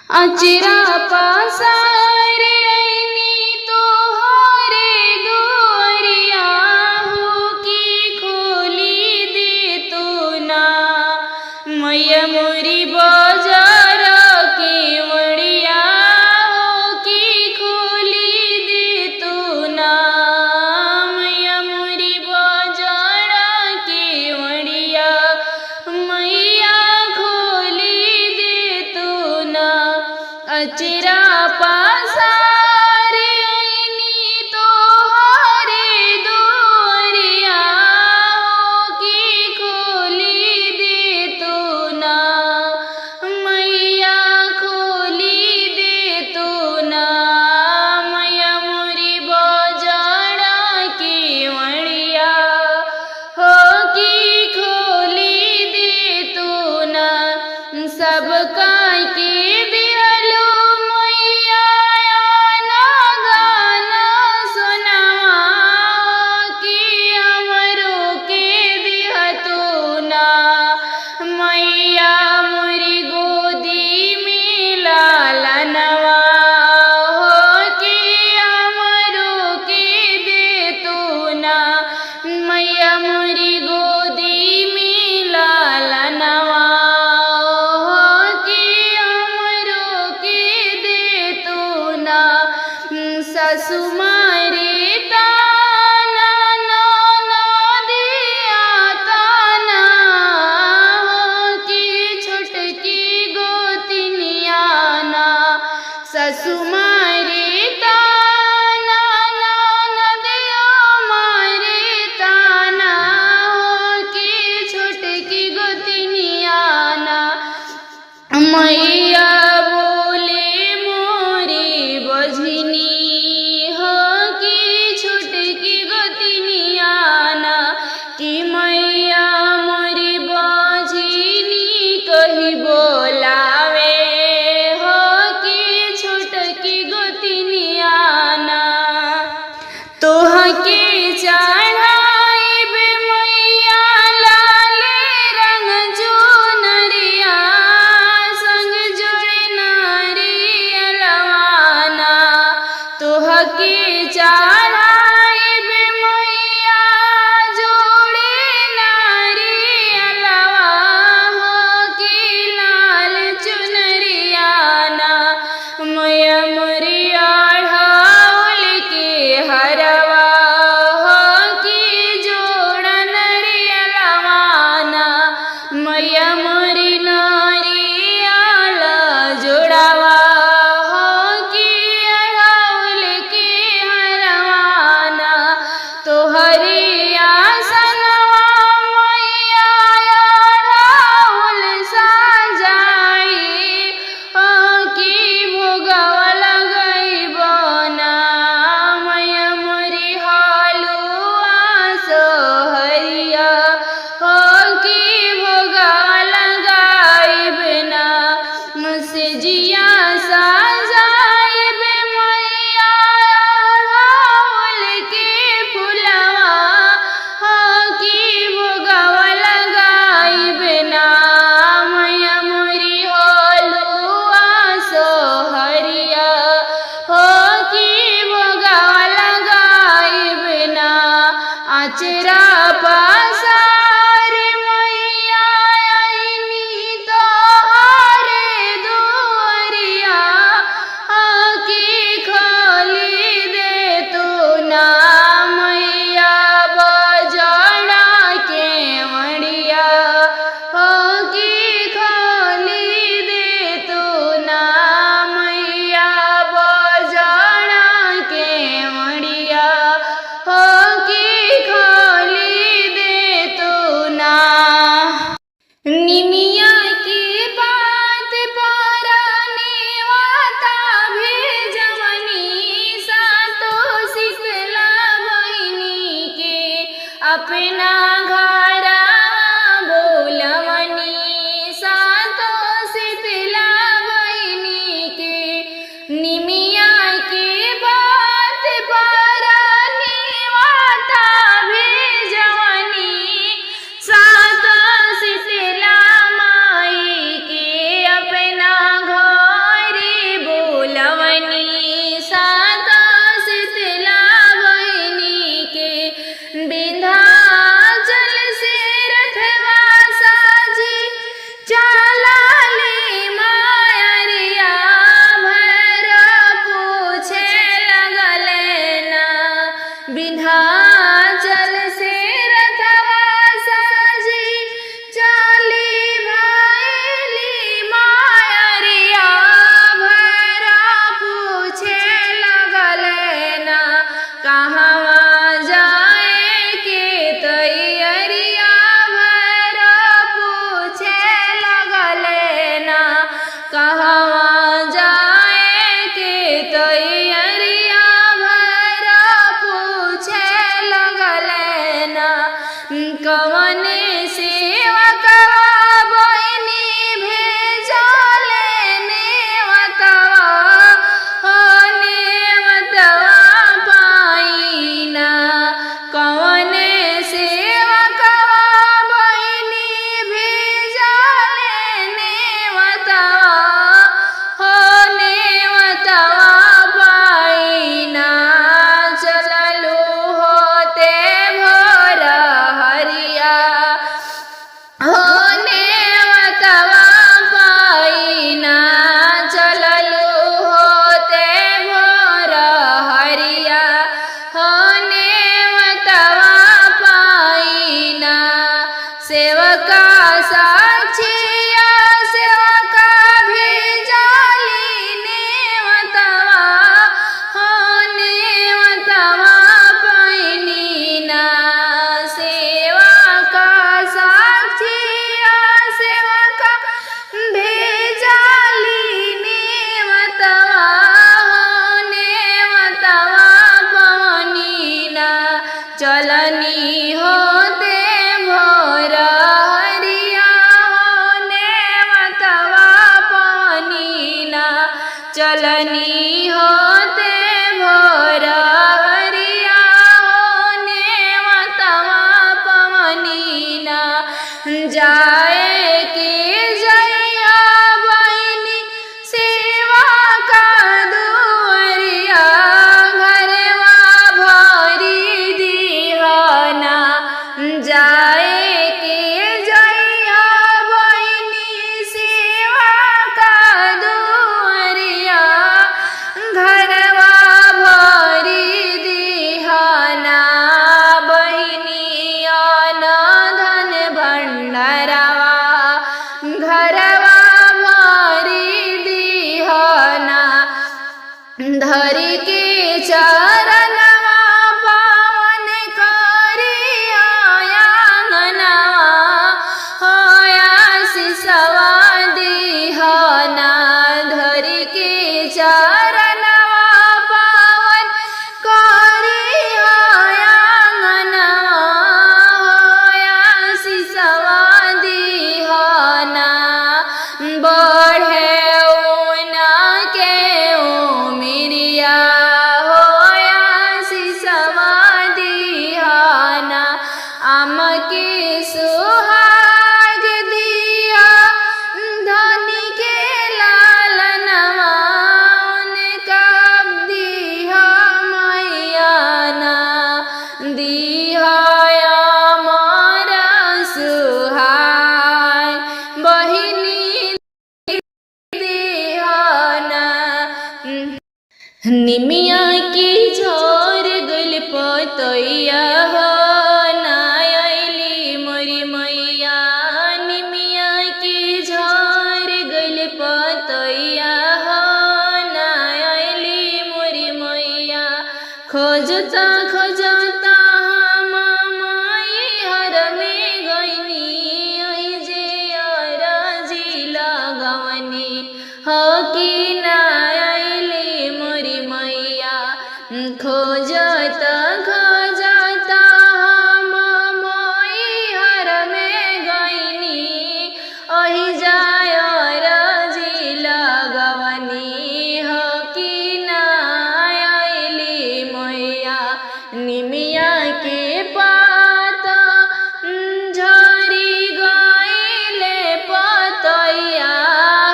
अचरा पसारे आईनी तोहरे दुआरिया हो की खोली दे तो ना मैया मोरी बाजार के वड़िया हो की खोली दे तो ना मैया मोरी बाजार के वड़िया मैया खोली दे तो ना अचरा पसारे आईनी तोहरे दुआरिया हो की खोली दे तो ना मैया खोली दे तो ना मैया मोरी बाजार के वड़िया हो की खोली दे तो ना सब के दिहलो मैया ना गाना सुना कि हमरो के दिह तो ना मैया मोरी गोदी में लालनवा हो कि हमरो के दे तो ना मैया मोरी गोदी में लालनवा हो कि हमरो के दे तो ना सासु मारे ताना ना दिया ताना हो कि छोटकी गोतिनिया ना सासु मारे ताना ना दिया मारे ताना हो कि छोटकी गोतिनिया ना मैया बोले मोरी बजनी हो कि छोटकी गोतिनिया ना कि मैया मोरी बजनी कही बोलावे हो कि छोटकी गोतिनिया ना तोहके चढ़ाइबे मैया लाले रंग चुनरिया संग जोड़े नारियलवाना तोहके चढ़ाइबे मैया जोड़े नारियलवा हो कि लाल चुनरियाना मैया मोरिया ढाल के हरवा हो कि जोड़ा नरियलवाना मैया मोरी नारियल जोड़ावा हो कि ढाल के हरवाना तोहरे आसनवा मैया ढाल सजाई हो कि भोगवा लगैबना मैया मोरी हलुआ सोहरिया हो कि भोगवा लगाइबना मुझसे जिया सजाइबे मैया ढाल के फुलवा हो कि भोगवा लगाइबना मैया मोरी हलुआ सोहरिया हो कि भोगवा लगाइबना आचरा पसारे मैया आईनी तोहरे दुआरिया चलनी होते भोर हरिया होने वतवा पवनीना जाए के जैया बहनी सेवा का दुअरिया घरवा भरी दिहाना जाए के जैया बहनी सेवा का दुअरिया घरवा भरी दिहाना बहनिया न धन भंडारवा घरवा भरी दिहाना धरी के चरणवा पावन करिया आंगनवा होया सिसवा दिहाना धरी के चरणवा पावन करिया आंगनवा होया सिसवा दिहाना बढ़े ऊना के उमिरिया होया सिसवा दिहाना आम के सुहाग दिया धनी के लालनवा उनका दिहा मैयाना दिहा मारा सुहाग बहिनी दिहाना निमिया की झोर गुल पतैया हो नायली मोरी मैया निमिया की झोर गुल पतैया हो नायली मोरी मैया खोजता खोजता हम माई हर में गईनी ओहि जे अरजी लगवनी हो कि नायली मोरी मैया खोजता खोजता हम माई हर में गईनी ओहि जाय अरजी लगवनी हो कि नायली मैया निमिया के पात झरी गईले पतैया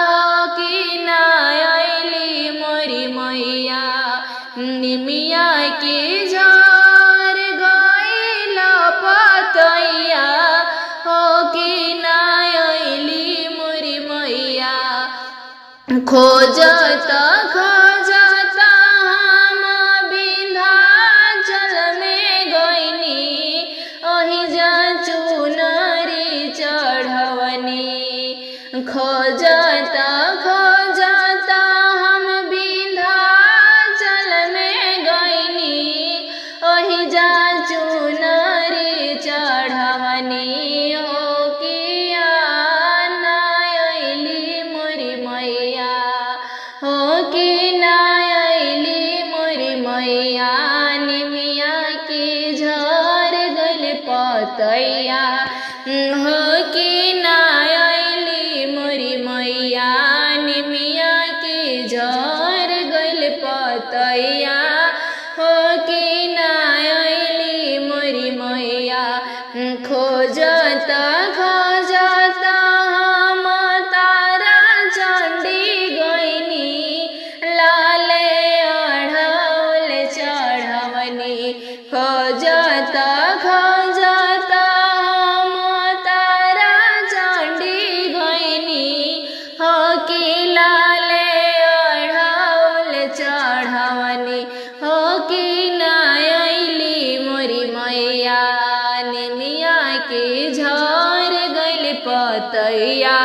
हो कि नायली मोरी मैया निमिया के झर गईल पतैया हो कि नायली मोरी मैया खोजत खोजत हम विंध्याचल में गईनी ओहि जा चुनरी चढ़वनी खोजत खोजत हम विंध्याचल में गईनी ओहि जा चुनरी चढ़वनी हो किया नायली मोरी मैया हो कि नायली मोरी मैया निमिया की झर गल पतैया हो कि नायली मोरी मैया निमिया की झर गल पतैया हो कि नायली मोरी मैया खोजत खोजत हम तारा चंडी गईनी लाले अढ़ौल चढ़वनी खोजत खोजत हम तारा चंडी गईनी हो कि लाले अढ़ौल चढ़वनी हो कि नायली मोरी मैया निमिया के झर गल पतैया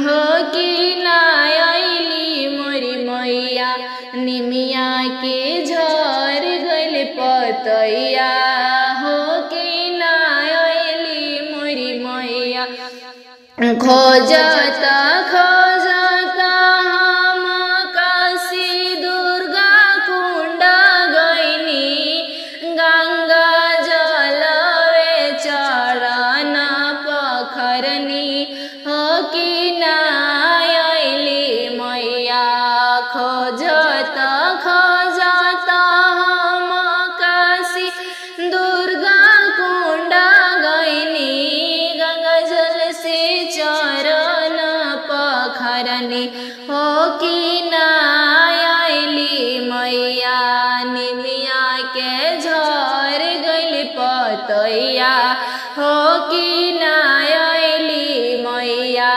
हो कि नायली मोरी मैया निमिया के झर गल पतैया हो कि नायली मोरी मैया खोजत खोजत हम काशी दुर्गा कुंड गईनी गंगा जलवे चरण पखरनी हो कि नायली मैया हो कि ना आइली मैया निमिया के झर गइल पतैया हो कि ना आइली मैया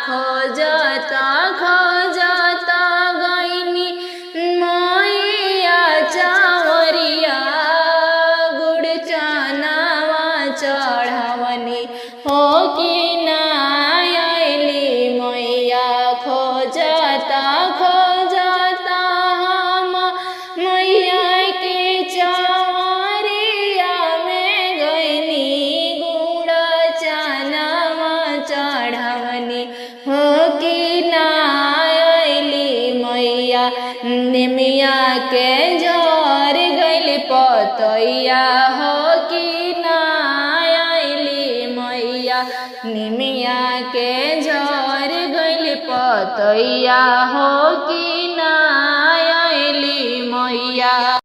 खोजत खोजत गइनी मैया चावरिया गुड़ चनावा चढ़ावनी हो कि ना आइली मैया खोजत खोजत हम मैया के चावरिया में गइनी गुड़ चनावा चढ़ावनी हो कि ना आइली मैया निमिया के झर गइल पतैया हो कि ना आइली मैया निमिया के झर गइल पतैया हो कि